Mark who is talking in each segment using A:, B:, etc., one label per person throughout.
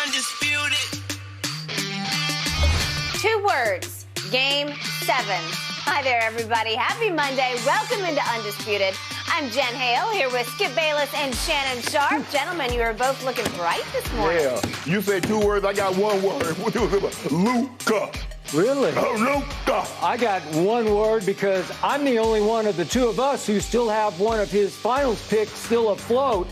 A: Undisputed.
B: 2 words, Game 7. Hi there, everybody. Happy Monday. Welcome into Undisputed. I'm Jen Hale here with Skip Bayless and Shannon Sharp. Gentlemen, you are both looking bright this morning.
C: Yeah, you said 2 words. I got 1 word. What was it? Luka.
D: Really?
C: Luka.
D: I got 1 word because I'm the only one of the 2 of us who still have one of his finals picks still afloat.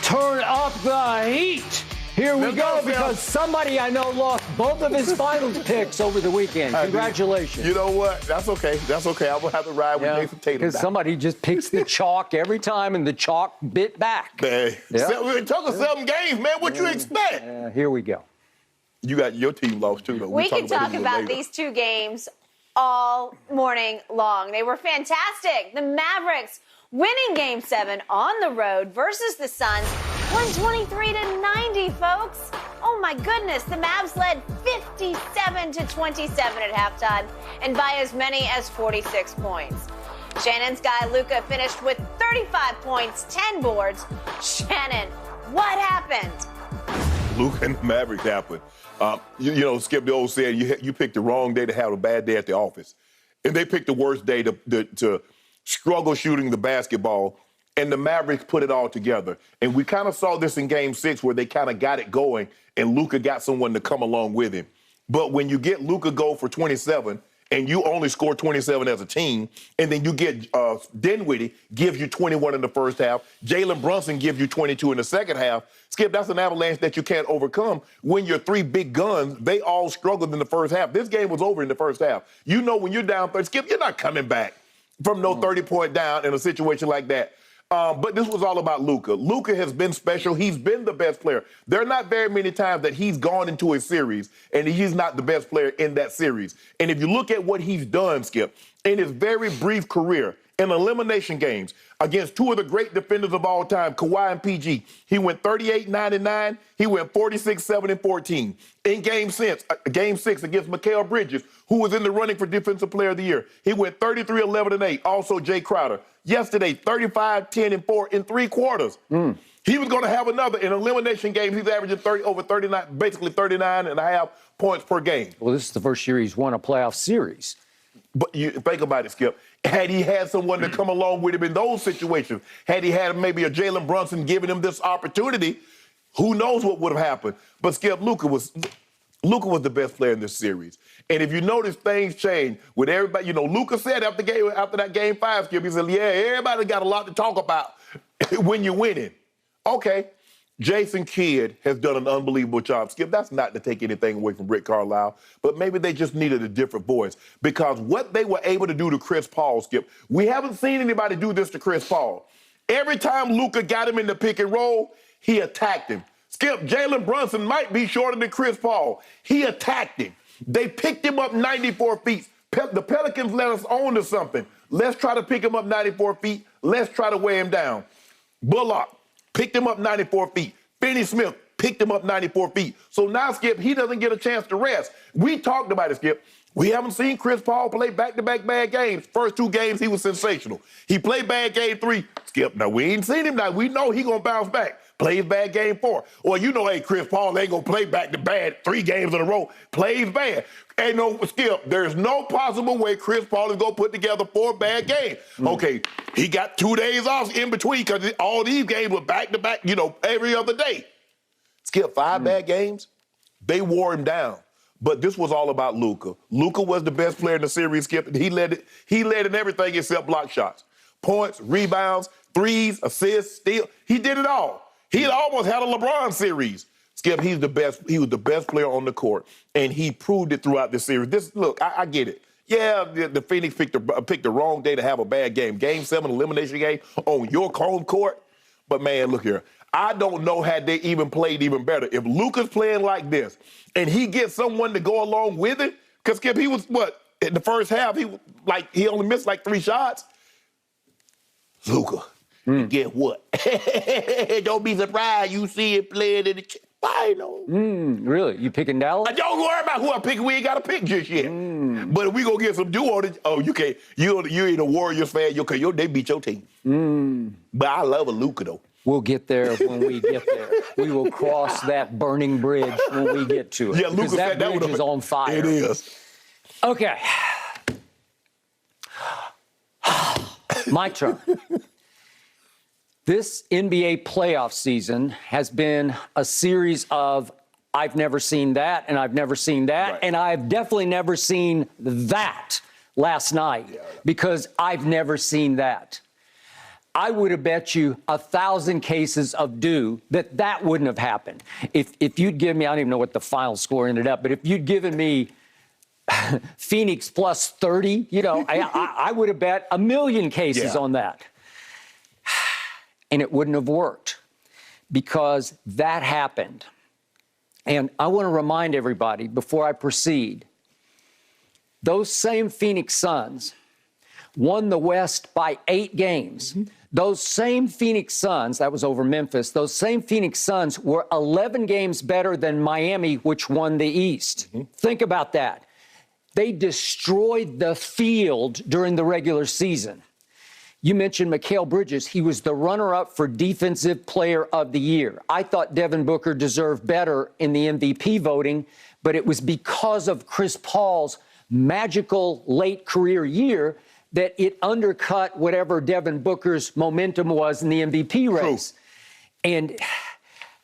D: Turn up the heat. Here we go, because somebody I know lost both of his finals picks over the weekend. Congratulations.
C: You know what? That's okay. That's okay. I'm going to have to ride with Jason Tatum.
D: Because somebody just picks the chalk every time, and the chalk bit back.
C: Hey, it took us 7 games, man. What you expect?
D: Here we go.
C: You got your team lost, too, though.
B: We can talk about these 2 games all morning long. They were fantastic. The Mavericks winning Game 7 on the road versus the Suns. 123-90, folks. Oh, my goodness. The Mavs led 57-27 at halftime and by as many as 46 points. Shannon's guy, Luka, finished with 35 points, 10 boards. Shannon, what happened?
C: Luka and the Mavericks happened. You know, Skip, the old saying, you picked the wrong day to have a bad day at the office. And they picked the worst day to struggle shooting the basketball. And the Mavericks put it all together. And we kind of saw this in Game 6 where they kind of got it going and Luka got someone to come along with him. But when you get Luka go for 27 and you only score 27 as a team, and then you get Dinwiddie gives you 21 in the first half, Jalen Brunson gives you 22 in the second half, Skip, that's an avalanche that you can't overcome. When your 3 big guns, they all struggled in the first half. This game was over in the first half. You know when you're down 30, Skip, you're not coming back from no 30-point down in a situation like that. But this was all about Luka. Luka has been special. He's been the best player. There are not very many times that he's gone into a series and he's not the best player in that series. And if you look at what he's done, Skip, in his very brief career, in elimination games against 2 of the great defenders of all time, Kawhi and PG, he went 38-9-9. He went 46-7-14. In Game 6 against Mikal Bridges, who was in the running for Defensive Player of the Year, he went 33-11-8. Also, Jay Crowder. Yesterday, 35-10-4 in 3 quarters. He was going to have another. In elimination games, he's averaging over 39, basically 39.5 points per game.
D: Well, this is the first year he's won a playoff series.
C: But you think about it, Skip. Had he had someone to come along with him in those situations, had he had maybe a Jalen Brunson giving him this opportunity, who knows what would have happened. But, Skip, Luka was the best player in this series. And if you notice, things change with everybody. You know, Luka said after that Game 5, Skip, he said, yeah, everybody got a lot to talk about when you're winning. Okay. Jason Kidd has done an unbelievable job. Skip, that's not to take anything away from Rick Carlisle, but maybe they just needed a different voice, because what they were able to do to Chris Paul, Skip, we haven't seen anybody do this to Chris Paul. Every time Luka got him in the pick and roll, he attacked him. Skip, Jalen Brunson might be shorter than Chris Paul. He attacked him. They picked him up 94 feet. The Pelicans let us on to something. Let's try to pick him up 94 feet. Let's try to weigh him down. Bullock picked him up 94 feet. Finney-Smith picked him up 94 feet. So now, Skip, he doesn't get a chance to rest. We talked about it, Skip. We haven't seen Chris Paul play back-to-back bad games. First 2 games, he was sensational. He played bad game 3. Skip, now we ain't seen him now. We know he gonna bounce back. Plays bad game 4. Or you know, hey, Chris Paul ain't gonna play back-to-back 3 games in a row. Plays bad. Ain't no, Skip, there's no possible way Chris Paul is gonna put together 4 bad games. Okay, he got 2 days off in between because all these games were back-to-back, you know, every other day. Skip, 5 bad games, they wore him down. But this was all about Luka. Luka was the best player in the series, Skip, and he led in everything except block shots. Points, rebounds, threes, assists, steals. He did it all. He almost had a LeBron series. Skip, he was the best player on the court, and he proved it throughout the series. Look, I get it. Yeah, the Phoenix picked the wrong day to have a bad game. Game 7 elimination game on your home court. But, man, look here. I don't know had they even played even better. If Luka's playing like this and he gets someone to go along with it, because, Skip, he was, in the first half, he only missed 3 shots. Luka, get what? Don't be surprised you see it playing in the final.
D: Really? You picking Dallas?
C: Don't worry about who I'm picking. We ain't got to pick just yet. But if we gonna get some dew on it, you can't. You ain't a Warriors fan. Okay, they beat your team. But I love a Luka though.
D: We'll get there when we get there. We will cross that burning bridge when we get to it.
C: Yeah, Luka
D: that
C: said that
D: bridge is on fire.
C: It is.
D: Okay. My turn. This NBA playoff season has been a series of I've never seen that, and I've never seen that, and I've definitely never seen that last night because I've never seen that. I would have bet you 1,000 cases of dew that wouldn't have happened. If you'd given me, I don't even know what the final score ended up, but if you'd given me Phoenix plus 30, I would have bet 1,000,000 cases on that. And it wouldn't have worked because that happened. And I want to remind everybody before I proceed, those same Phoenix Suns won the West by 8 games. Those same Phoenix Suns, that was over Memphis, those same Phoenix Suns were 11 games better than Miami, which won the East. Think about that. They destroyed the field during the regular season. You mentioned Mikal Bridges. He was the runner-up for Defensive Player of the Year. I thought Devin Booker deserved better in the MVP voting, but it was because of Chris Paul's magical late career year that it undercut whatever Devin Booker's momentum was in the MVP race. True. And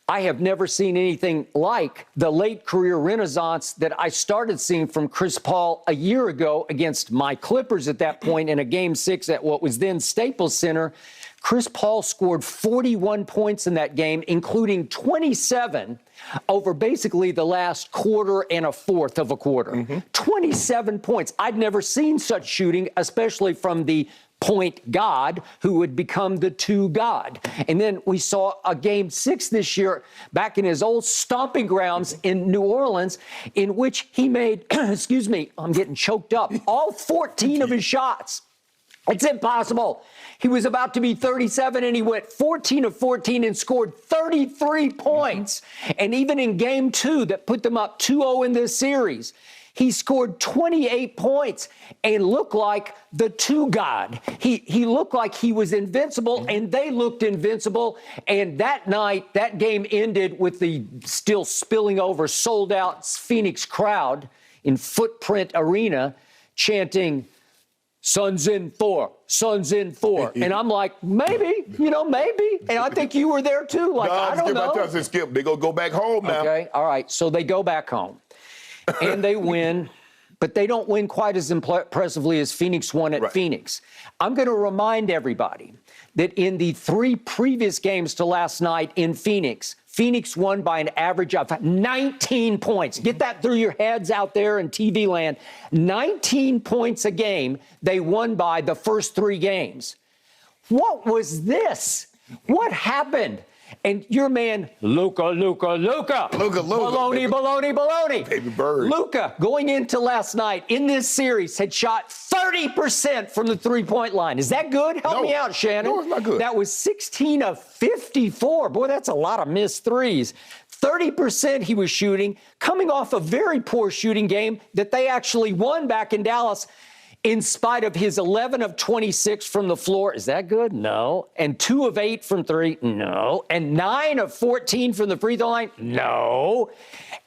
D: I have never seen anything like the late career renaissance that I started seeing from Chris Paul a year ago against my Clippers at that point in a Game 6 at what was then Staples Center. Chris Paul scored 41 points in that game, including 27 over basically the last quarter and a fourth of a quarter. 27 points. I'd never seen such shooting, especially from the point God who would become the 2 God. And then we saw a Game 6 this year back in his old stomping grounds in New Orleans in which he made, excuse me, I'm getting choked up, all 14 of his shots. It's impossible. He was about to be 37 and he went 14 of 14 and scored 33 points. And even in Game 2 that put them up 2-0 in this series, he scored 28 points and looked like the 2 God. He looked like he was invincible, and they looked invincible. And that night, that game ended with the still spilling over, sold-out Phoenix crowd in Footprint Arena chanting, "Suns in 4, Suns in 4." And I'm like, maybe. And I think you were there too. Like, I don't know.
C: Skip. They're going to go back home now.
D: Okay, all right. So they go back home. And they win, but they don't win quite as impressively as Phoenix won at Phoenix. I'm going to remind everybody that in the 3 previous games to last night in Phoenix, Phoenix won by an average of 19 points. Get that through your heads out there in TV land. 19 points a game they won by the first 3 games. What was this? What happened? And your man, Luka. Baloney.
C: Baby bird.
D: Luka, going into last night in this series, had shot 30% from the 3-point line. Is that good? Help me out, Shannon.
C: No, it's not good.
D: That was 16 of 54. Boy, that's a lot of missed threes. 30% he was shooting, coming off a very poor shooting game that they actually won back in Dallas. In spite of his 11 of 26 from the floor. Is that good? No. And 2 of 8 from 3? No. And 9 of 14 from the free throw line? No.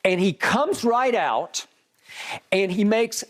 D: And he comes right out and he makes,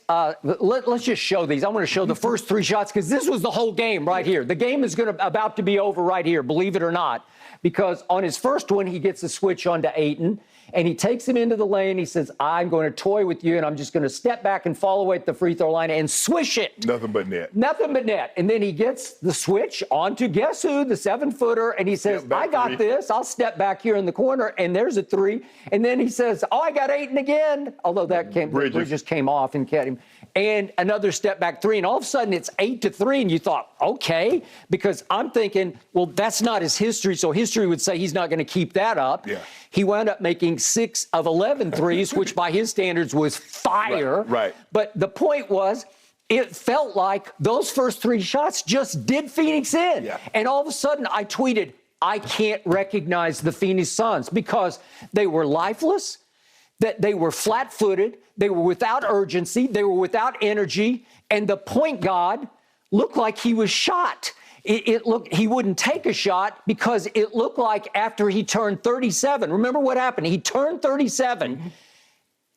D: let's just show these. I want to show the first 3 shots because this was the whole game right here. The game is about to be over right here, believe it or not, because on his first one, he gets a switch onto Ayton. And he takes him into the lane. He says, I'm going to toy with you, and I'm just going to step back and fall away at the free throw line and swish it.
C: Nothing but net.
D: Nothing but net. And then he gets the switch onto guess who? The 7-footer. And he says, I got this. I'll step back here in the corner. And there's a 3. And then he says, I got Ayton again. Although that Bridges came off and kept him. And another step back 3. And all of a sudden, it's 8-3. And you thought, okay. Because I'm thinking, well, that's not his history. So history would say he's not going to keep that up.
C: Yeah.
D: He wound up making 6 of 11 threes, which by his standards was fire.
C: Right.
D: But the point was, it felt like those first 3 shots just did Phoenix in. Yeah. And all of a sudden, I tweeted, I can't recognize the Phoenix Suns because they were lifeless, that they were flat-footed, they were without urgency, they were without energy, and the point guard looked like he was shot. it looked he wouldn't take a shot because it looked like after he turned 37. Remember what happened? He turned 37.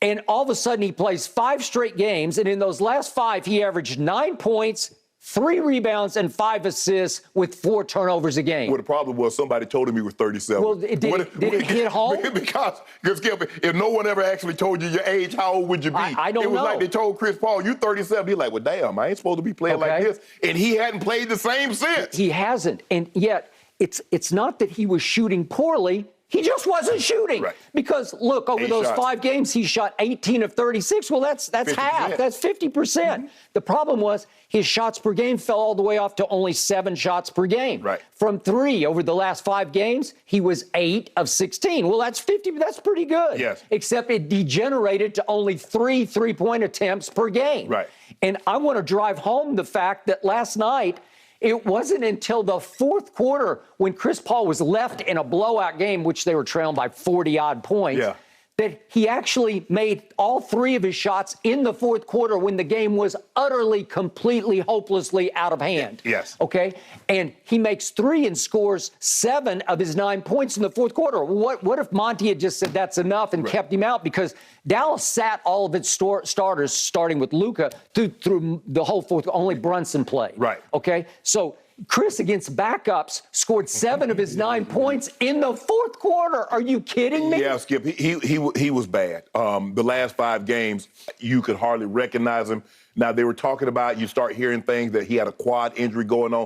D: And all of a sudden, he plays 5 straight games. And in those last 5, he averaged 9 points, 3 rebounds, and 5 assists with 4 turnovers a game.
C: Well, the problem was somebody told him he was 37.
D: Well, did it hit home?
C: Because Skip, if no one ever actually told you your age, how old would you be?
D: I don't know.
C: It was like they told Chris Paul, you 37. He's like, well, damn, I ain't supposed to be playing like this. And he hadn't played the same since.
D: He hasn't. And yet, it's not that he was shooting poorly. He just wasn't shooting.
C: Right.
D: Because, look, over those 5 games, he shot 18 of 36. Well, that's half. That's 50%. The problem was his shots per game fell all the way off to only 7 shots per game.
C: Right.
D: From 3 over the last 5 games, he was 8 of 16. Well, that's 50. That's pretty good.
C: Yes.
D: Except it degenerated to only 3 3-point attempts per game.
C: Right.
D: And I want to drive home the fact that last night, it wasn't until the 4th quarter when Chris Paul was left in a blowout game, which they were trailing by 40-odd points, that he actually made all 3 of his shots in the 4th quarter when the game was utterly, completely, hopelessly out of hand.
C: Yes.
D: Okay? And he makes 3 and scores 7 of his 9 points in the 4th quarter. What if Monty had just said that's enough and kept him out? Because Dallas sat all of its starters, starting with Luka, through the whole 4th. Only Brunson played.
C: Right.
D: Okay? So Chris, against backups, scored 7 of his 9 points in the 4th quarter. Are you kidding me?
C: Yeah, Skip, he was bad. The last 5 games, you could hardly recognize him. Now, they were talking about, you start hearing things that he had a quad injury going on.